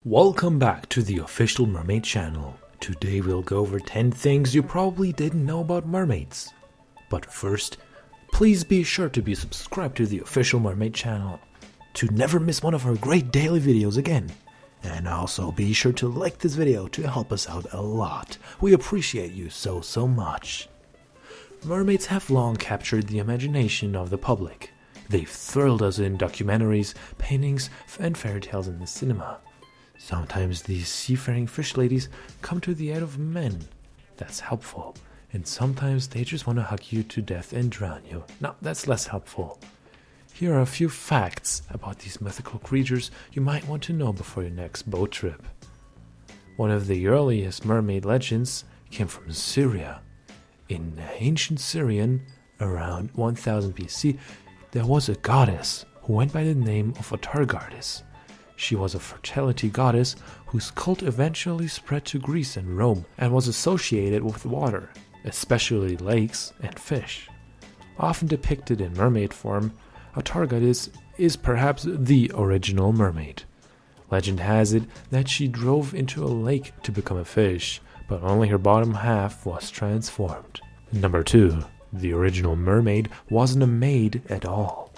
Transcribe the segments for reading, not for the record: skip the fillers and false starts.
Welcome back to the official Mermaid Channel. Today we'll go over 10 things you probably didn't know about mermaids. But first, please be sure to be subscribed to the official Mermaid Channel to never miss one of our great daily videos again. And also be sure to like this video to help us out a lot. We appreciate you so much. Mermaids have long captured the imagination of the public. They've thrilled us in documentaries, paintings, and fairy tales in the cinema. Sometimes these seafaring fish ladies come to the aid of men. That's helpful. And sometimes they just want to hug you to death and drown you. Now, that's less helpful. Here are a few facts about these mythical creatures you might want to know before your next boat trip. One of the earliest mermaid legends came from Syria. In ancient Syrian, around 1000 BC, there was a goddess who went by the name of Atargatis. She was a fertility goddess whose cult eventually spread to Greece and Rome and was associated with water, especially lakes and fish. Often depicted in mermaid form, Atargatis is perhaps the original mermaid. Legend has it that she drove into a lake to become a fish, but only her bottom half was transformed. Number 2. The original mermaid wasn't a maid at all.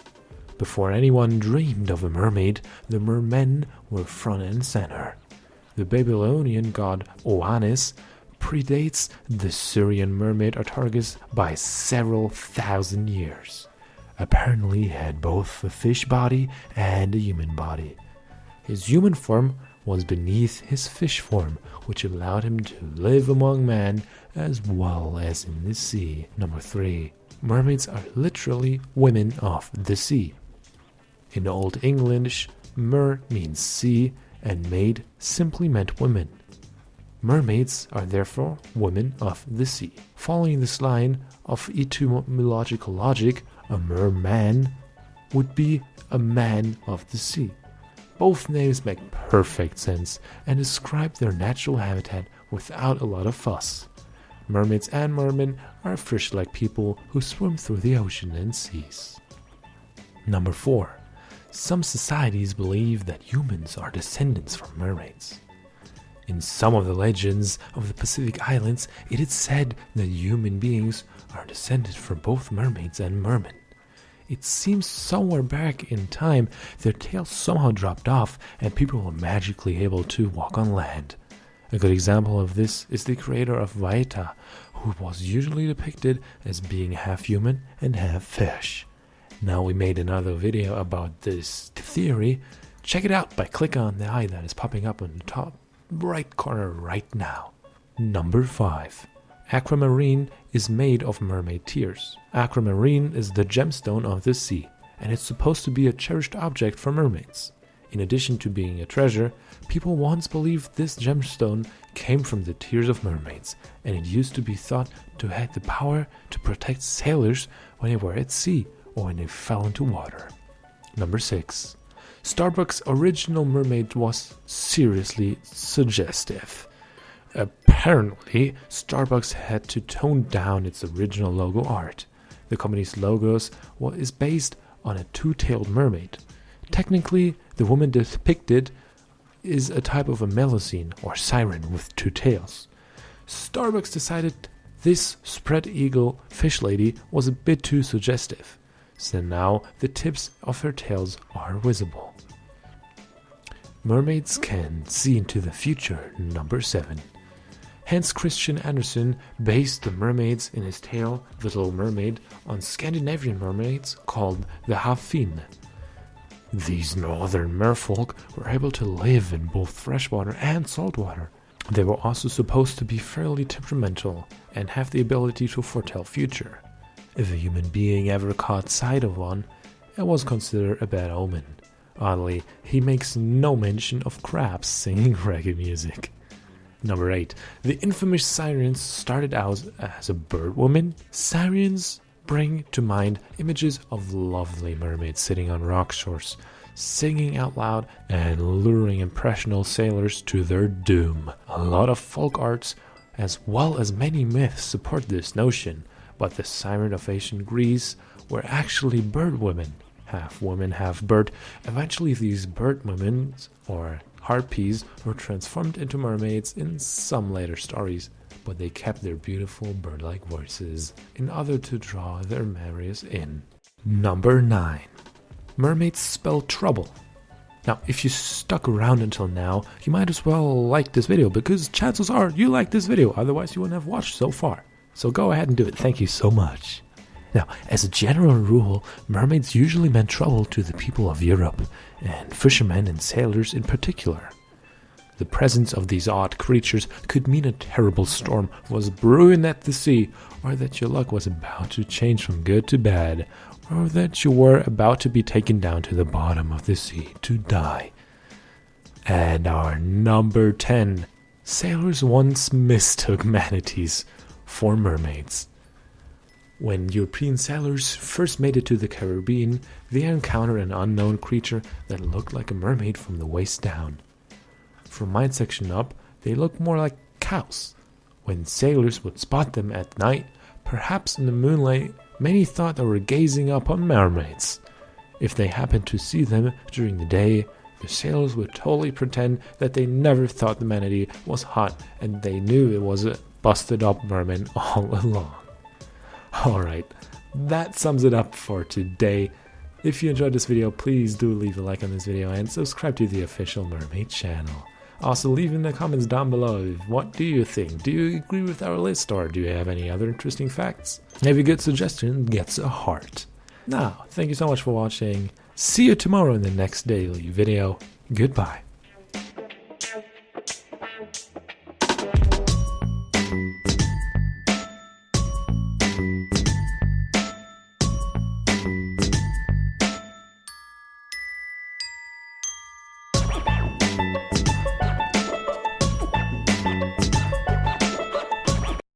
Before anyone dreamed of a mermaid, the mermen were front and center. The Babylonian god Oannes predates the Syrian mermaid Atargis by several thousand years. Apparently he had both a fish body and a human body. His human form was beneath his fish form, which allowed him to live among men as well as in the sea. Number 3. Mermaids are literally women of the sea. In Old English, mer means sea and maid simply meant women. Mermaids are therefore women of the sea. Following this line of etymological logic, a merman would be a man of the sea. Both names make perfect sense and describe their natural habitat without a lot of fuss. Mermaids and mermen are fish-like people who swim through the ocean and seas. Number 4. Some societies believe that humans are descendants from mermaids. In some of the legends of the Pacific Islands, it is said that human beings are descended from both mermaids and mermen. It seems somewhere back in time their tails somehow dropped off and people were magically able to walk on land. A good example of this is the creator of Vaeta, who was usually depicted as being half human and half fish. Now we made another video about this theory. Check it out by clicking on the eye that is popping up on the top right corner right now. Number 5. Aquamarine is made of mermaid tears. Aquamarine is the gemstone of the sea, and it's supposed to be a cherished object for mermaids. In addition to being a treasure, people once believed this gemstone came from the tears of mermaids, and it used to be thought to have the power to protect sailors when they were at sea or when they fell into water. Number 6. Starbucks' original mermaid was seriously suggestive. Apparently, Starbucks had to tone down its original logo art. The company's logos is based on a two-tailed mermaid. Technically, the woman depicted is a type of a melusine or siren with two tails. Starbucks decided this spread eagle fish lady was a bit too suggestive, so now the tips of her tails are visible. Mermaids can see into the future. Number 7. Hans Christian Andersen based the mermaids in his tale, The Little Mermaid, on Scandinavian mermaids called the Havfine. These northern merfolk were able to live in both freshwater and saltwater. They were also supposed to be fairly temperamental and have the ability to foretell future. If a human being ever caught sight of one, it was considered a bad omen. Oddly, he makes no mention of crabs singing reggae music. Number 8. The infamous sirens started out as a bird woman. Sirens bring to mind images of lovely mermaids sitting on rock shores, singing out loud and luring impressionable sailors to their doom. A lot of folk arts as well as many myths support this notion, but the siren of ancient Greece were actually bird women. Half woman, half bird. Eventually these bird women, or harpies were transformed into mermaids in some later stories, but they kept their beautiful bird-like voices in order to draw their memories in. Number 9. Mermaids spell trouble. Now, if you stuck around until now, you might as well like this video, because chances are you like this video, otherwise you wouldn't have watched so far. So go ahead and do it. Thank you so much. Now, as a general rule, mermaids usually meant trouble to the people of Europe, and fishermen and sailors in particular. The presence of these odd creatures could mean a terrible storm was brewing at the sea, or that your luck was about to change from good to bad, or that you were about to be taken down to the bottom of the sea to die. And our number 10. Sailors once mistook manatees for mermaids. When European sailors first made it to the Caribbean, they encountered an unknown creature that looked like a mermaid from the waist down. From midsection up, they looked more like cows. When sailors would spot them at night, perhaps in the moonlight, many thought they were gazing upon mermaids. If they happened to see them during the day, the sailors would totally pretend that they never thought the manatee was hot and they knew it was a busted up merman all along. Alright, that sums it up for today. If you enjoyed this video, please do leave a like on this video and subscribe to the official Mermaid Channel. Also, leave in the comments down below, what do you think? Do you agree with our list, or do you have any other interesting facts? Every good suggestion gets a heart. Now, thank you so much for watching. See you tomorrow in the next daily video. Goodbye.